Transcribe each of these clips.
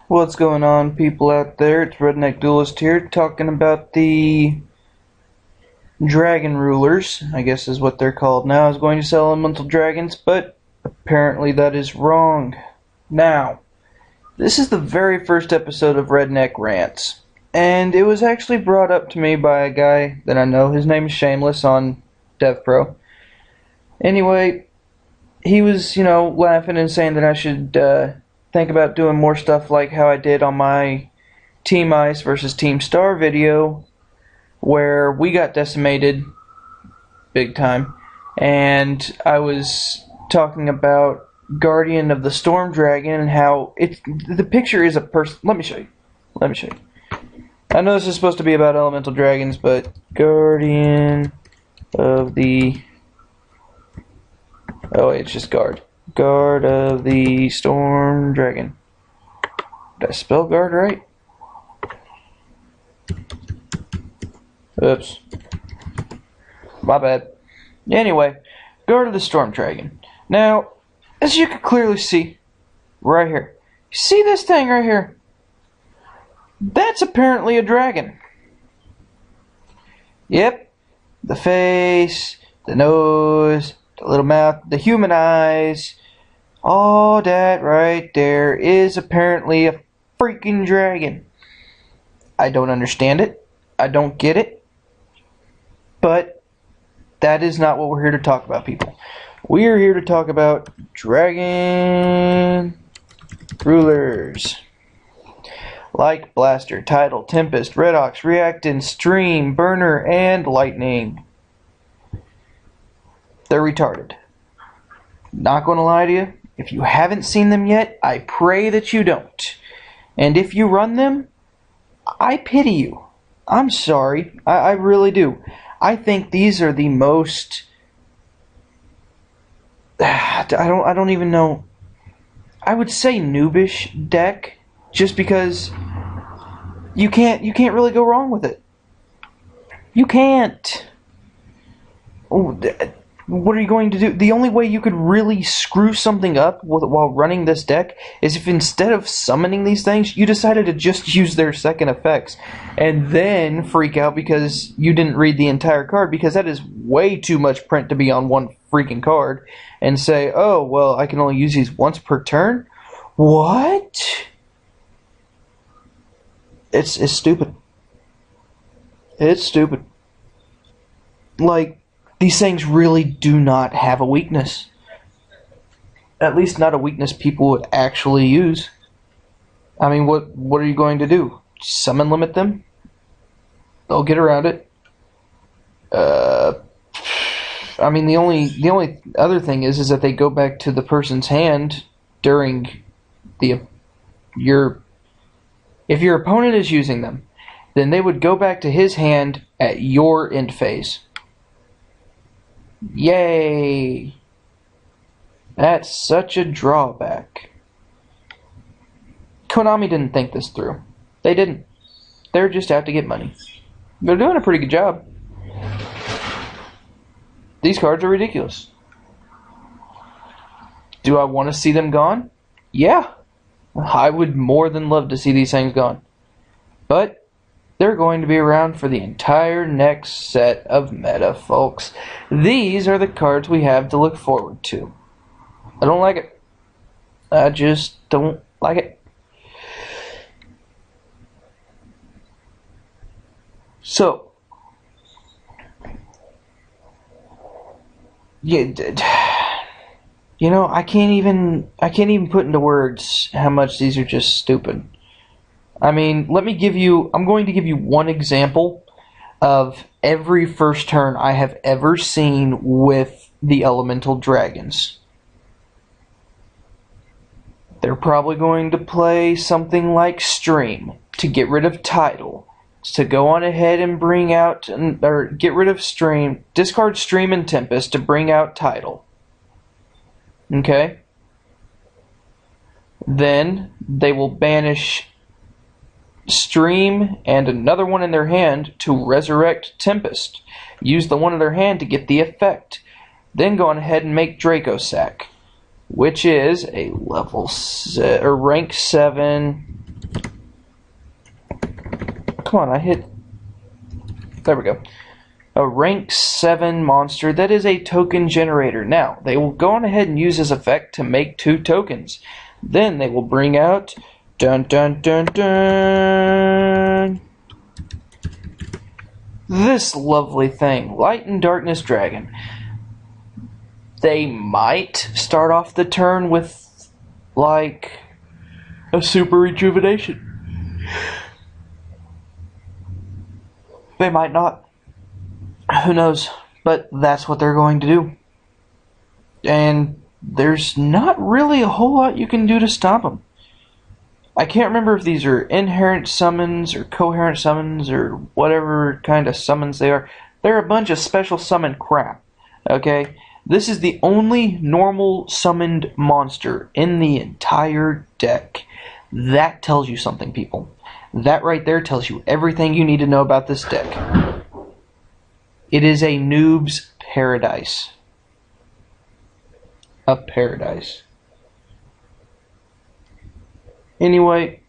What's going on, people out there? It's Redneck Duelist here, talking about the dragon rulers, I guess is what they're called now. I was going to sell elemental dragons, but apparently that is wrong. Now, this is the very first episode of Redneck Rants, and it was actually brought up to me by a guy that I know. His name is Shameless on DevPro. Anyway, he was, laughing and saying that I should, think about doing more stuff like how I did on my Team Ice versus Team Star video, where we got decimated big time, and I was talking about Guardian of the Storm Dragon and how the picture is a person. Let me show you. I know this is supposed to be about elemental dragons, but Guardian of the it's just Guard of the Storm Dragon. Did I spell guard right? Oops. My bad. Anyway, Guard of the Storm Dragon. Now, as you can clearly see, right here. You see this thing right here? That's apparently a dragon. Yep. The face, the nose, the little mouth, the human eyes, all that right there is apparently a freaking dragon. I don't understand it. I don't get it. But that is not what we're here to talk about, people. We are here to talk about dragon rulers. Like Blaster, Tidal, Tempest, Redox, Reactant, Stream, Burner, and Lightning. They're retarded. Not gonna lie to you. If you haven't seen them yet, I pray that you don't. And if you run them, I pity you. I'm sorry. I really do. I think these are the most... I don't even know. I would say noobish deck, just because you can't really go wrong with it. You can't. What are you going to do? The only way you could really screw something up while running this deck is if instead of summoning these things, you decided to just use their second effects and then freak out because you didn't read the entire card, because that is way too much print to be on one freaking card, and say, oh, well, I can only use these once per turn? What? It's stupid. It's stupid. Like, these things really do not have a weakness. At least not a weakness people would actually use. I mean, what are you going to do? Summon limit them? They'll get around it. I mean, the only other thing is that they go back to the person's hand during if your opponent is using them, then they would go back to his hand at your end phase. Yay! That's such a drawback. Konami didn't think this through. They didn't. They're just out to get money. They're doing a pretty good job. These cards are ridiculous. Do I want to see them gone? Yeah. I would more than love to see these things gone. But they're going to be around for the entire next set of meta, folks. These are the cards we have to look forward to. I don't like it. I just don't like it. So, yeah, I can't even put into words how much these are just stupid. I mean, I'm going to give you one example of every first turn I have ever seen with the elemental dragons. They're probably going to play something like Stream to get rid of Tidal, to go on ahead and bring out, or get rid of Stream, discard Stream and Tempest to bring out Tidal. Okay? Then they will banish Stream and another one in their hand to resurrect Tempest. Use the one in their hand to get the effect. Then go on ahead and make Draco Sack. which is a rank 7 Come on, I hit... There we go. A rank 7 monster that is a token generator. Now, they will go on ahead and use this effect to make 2 tokens. Then they will bring out... Dun dun dun dun! This lovely thing, Light and Darkness Dragon. They might start off the turn with, like, a super rejuvenation. They might not. Who knows? But that's what they're going to do. And there's not really a whole lot you can do to stop them. I can't remember if these are inherent summons or coherent summons or whatever kind of summons they are. They're a bunch of special summon crap. Okay? This is the only normal summoned monster in the entire deck. That tells you something, people. That right there tells you everything you need to know about this deck. It is a noob's paradise. A paradise. Anyway,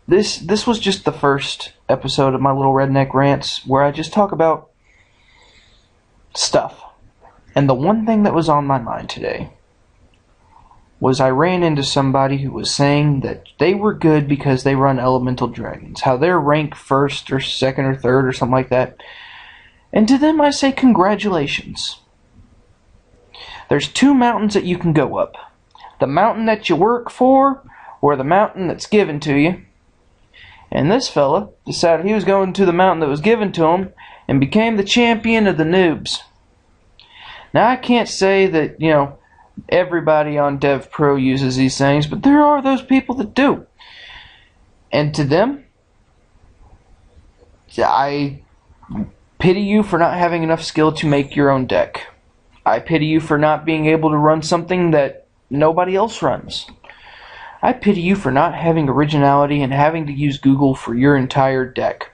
this was just the first episode of my little Redneck Rants, where I just talk about stuff. And the one thing that was on my mind today was I ran into somebody who was saying that they were good because they run elemental dragons. How they're ranked 1st or 2nd or 3rd or something like that. And to them I say congratulations. There's 2 mountains that you can go up. The mountain that you work for, or the mountain that's given to you. And this fella decided he was going to the mountain that was given to him and became the champion of the noobs. Now I can't say that, you know, everybody on Dev Pro uses these things, but there are those people that do. And to them, I pity you for not having enough skill to make your own deck. I pity you for not being able to run something that nobody else runs. I pity you for not having originality and having to use Google for your entire deck.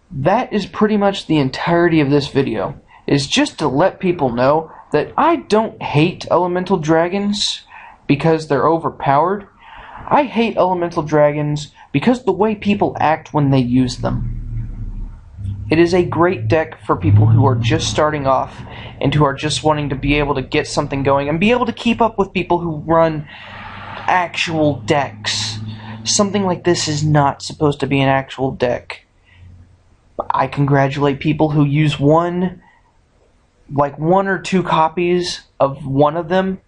That is pretty much the entirety of this video, is just to let people know that I don't hate elemental dragons because they're overpowered. I hate elemental dragons because the way people act when they use them. It is a great deck for people who are just starting off and who are just wanting to be able to get something going and be able to keep up with people who run actual decks. Something like this is not supposed to be an actual deck. I congratulate people who use one or 2 copies of one of them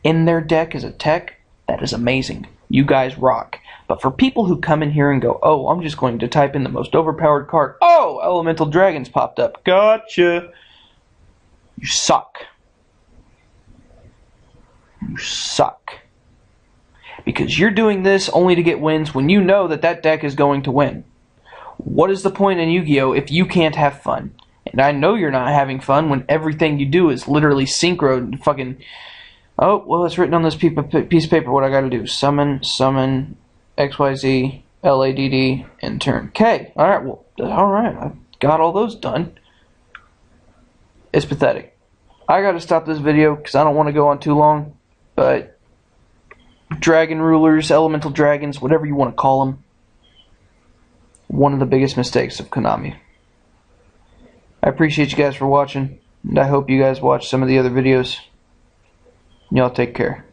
in their deck as a tech. That is amazing. You guys rock. But for people who come in here and go, oh, I'm just going to type in the most overpowered card. Oh, elemental dragons popped up. Gotcha. You suck. You suck. Because you're doing this only to get wins when you know that that deck is going to win. What is the point in Yu-Gi-Oh! If you can't have fun? And I know you're not having fun when everything you do is literally synchro and fucking... Oh, well, it's written on this piece of paper what I gotta do. Summon, XYZ, LADD, and turn. K. Alright, I got all those done. It's pathetic. I gotta stop this video because I don't want to go on too long, but... Dragon rulers, elemental dragons, whatever you want to call them. One of the biggest mistakes of Konami. I appreciate you guys for watching, and I hope you guys watch some of the other videos. Y'all take care.